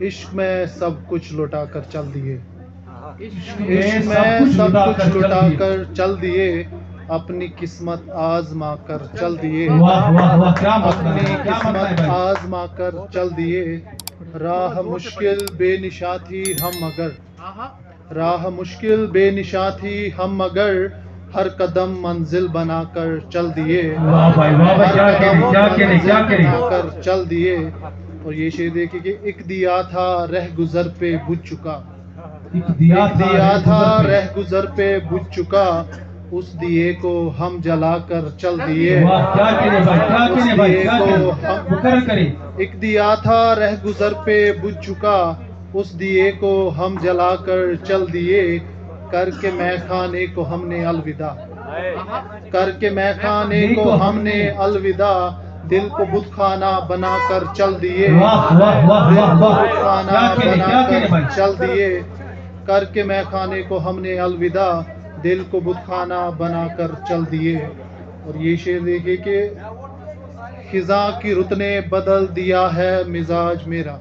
عشق میں سب کچھ لٹا کر چل دیے، عشق عشق میں سب کچھ لٹا کر چل دیے، اپنی قسمت آزما کر چل دیے، واہ واہ واہ، کیا مطلب اپنی ہے، کیا مطلب ہے قسمت بھائی؟ آزما کر چل دیے، راہ مشکل بے نشاں تھی ہم مگر، راہ مشکل بے نشاں تھی ہم مگر، ہر قدم منزل بنا کر چل دیے، واہ بھائی، واہ بھائی، کیا کہہ رہے، کیا کہہ رہے، کیا کہہ بنا رہے؟ کر چل دیے۔ اور یہ شعر دیکھیے کہ ایک دیا تھا رہ گزر پہ بجھ چکا، ایک دیا ایک دیا تھا گزر پہ۔ رہ گزر پہ بجھ چکا، اس دیے کو ہم جلا کر چل دیے، واہ، کیا کہہ رہے بھائی، کیا کہہ رہے بھائی، کیا کہہ رہے؟ مکرر کریں۔ ایک دیا تھا رہ گزر پہ بجھ چکا، اس دیے کو ہم جلا کر چل دیے، کر کے مے خانے کو ہم نے الوداع، کر کے مے خانے کو ہم نے الوداع، دل کو بت خانہ بنا کر چل دیے، واہ واہ واہ دل واہ کو واہ، بت خانہ کیا کہہ رہے، بنا کیا کہہ کر رہے بھائی؟ چل دیے، کر کے مے خانے کو ہم نے الوداع، دل کو بت خانہ بنا کر چل دیے۔ اور یہ شعر دیکھیے کہ خزاں کی رت نے بدل دیا ہے مزاج میرا،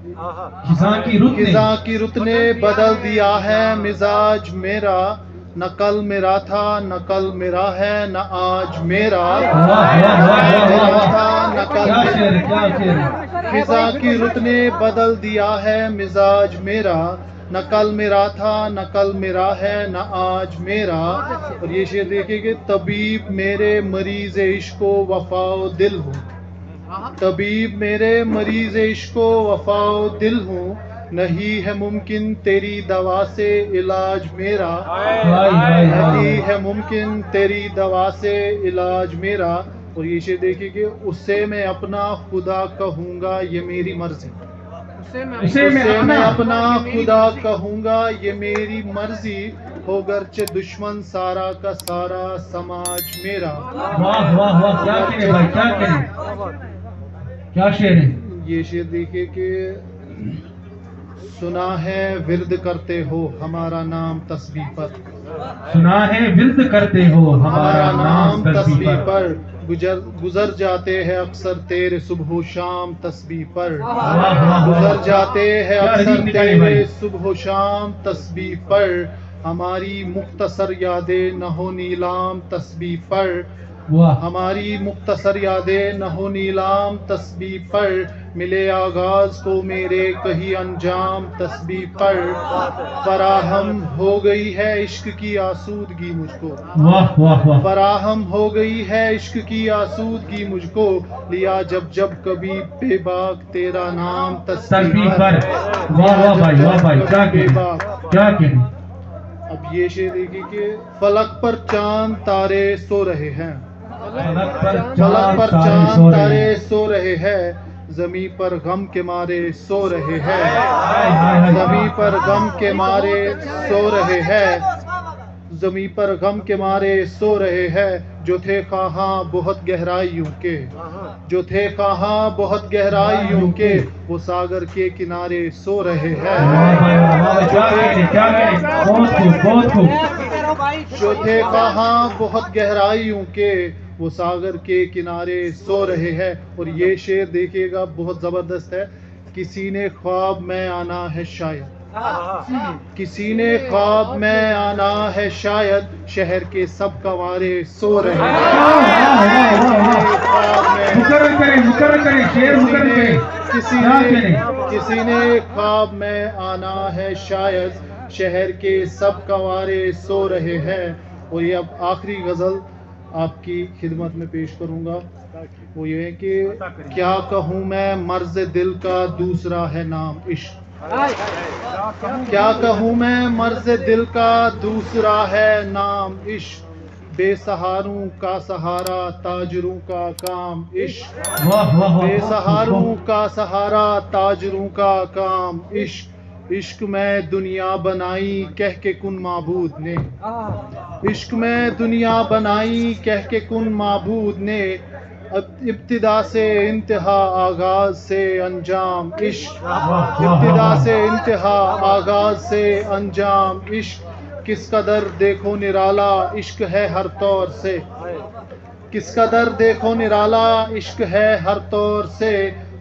خزاں کی رت نے، خزاں کی رت نے بدل دیا ہے مزاج میرا، نہ کل میرا تھا نہ کل میرا ہے نہ آج میرا، واہ واہ واہ واہ واہ واہ، نہ کل کیا میرا، شعر ہے، کیا شعر ہے؟ خزاں کی رت نے بدل دیا ہے مزاج میرا، نہ کل میرا تھا نہ کل میرا ہے نہ آج میرا۔ اور یہ شعر دیکھیے کہ طبیب میرے مریض عشق و وفا و دل ہوں، طبیب میرے مریض عشق و وفا و دل ہوں، نہیں ہے ممکن تیری دوا سے علاج میرا، نہیں ہے ممکن تیری دوا سے علاج میرا۔ اور یہ شعر دیکھیے کہ اس سے میں اپنا خدا کہوں گا یہ میری مرضی، اسے میں اپنا خدا کہوں گا یہ میری مرضی، ہو گرچہ دشمن سارا کا سارا سماج میرا۔ واہ واہ واہ، کیا کہہ رہے بھائی، کیا کہہ رہے؟ کیا شعر ہے؟ یہ شعر دیکھیے کہ سنا ہے ورد کرتے ہو ہمارا نام تسبیح پر، سنا ہے ورد کرتے ہو ہمارا نام تسبیح پر، گزر جاتے ہیں اکثر تیرے صبح و شام تسبیح پر، واہ واہ گزر واہ، جاتے ہیں کیا اکثر عظیم نکالے تیرے بھائی۔ صبح و شام تسبیح پر، ہماری مختصر یادیں نہ ہو نیلام تسبیح پر، واہ، ہماری مختصر یادیں نہ ہو نیلام تسبیح پر، ملے آغاز کو میرے کہیں انجام تسبیح پر، فراہم ہو گئی ہے عشق کی آسودگی مجھ کو، واہ واہ واہ، فراہم ہو گئی ہے عشق کی آسودگی مجھ کو، لیا جب جب کبھی بے باک تیرا نام تسبیح تسبیح پر، پر، واہ واہ بھائی، واہ بھائی، کیا بے کہہ رہے، باک۔ کیا کہہ رہے؟ اب یہ شعر دیکھیے کہ فلک پر چاند تارے سو رہے ہیں، فلک پر فلک پر تارے چاند سو رہے تارے ہیں۔ سو رہے ہیں، زمیں پر غم کے مارے سو رہے ہیں، ہائے ہائے ہائے، زمیں پر غم کے مارے سو رہے ہیں، زمیں پر غم کے مارے سو رہے ہیں، جو تھے خواہاں بہت گہرائیوں کے، جو تھے خواہاں بہت گہرائیوں کے، وہ ساگر کے کنارے سو رہے ہیں، واہ بھائی، واہ بھائی، کیا کہہ رہے، کیا کہہ رہے؟ بہت خوب، بہت خوب۔ جو تھے خواہاں بہت گہرائیوں کے، وہ ساگر کے کنارے سو رہے ہیں۔ اور یہ شعر دیکھیے گا بہت زبردست ہے، کسی نے خواب میں آنا ہے شاید، کسی نے خواب میں آنا ہے شاید، شہر کے سب کنوارے سو رہے ہیں، مکرر کریں، مکرر کریں، شعر مکرر کریں، کیا کہہ رہے؟ کسی نے خواب میں آنا ہے شاید، شہر کے سب کنوارے سو رہے ہیں۔ اور یہ اب آخری غزل آپ کی خدمت میں پیش کروں گا، وہ یہ ہے کہ کیا کہوں میں مرض دل کا دوسرا ہے نام عشق، کیا کہوں میں مرض دل کا دوسرا ہے نام عشق، بے سہاروں کا سہارا تاجروں کا کام عشق، واہ واہ بے واہ، سہاروں کا سہارا تاجروں کا کام عشق، عشق میں دنیا بنائی کہہ کے کن معبود نے، عشق میں دنیا بنائی کہہ کے کن معبود نے، ابتدا سے انتہا آغاز سے انجام عشق، ابتدا سے انتہا آغاز سے انجام عشق، کس قدر دیکھو نرالا عشق ہے ہر طور سے، کس قدر دیکھو نرالا عشق ہے ہر طور سے،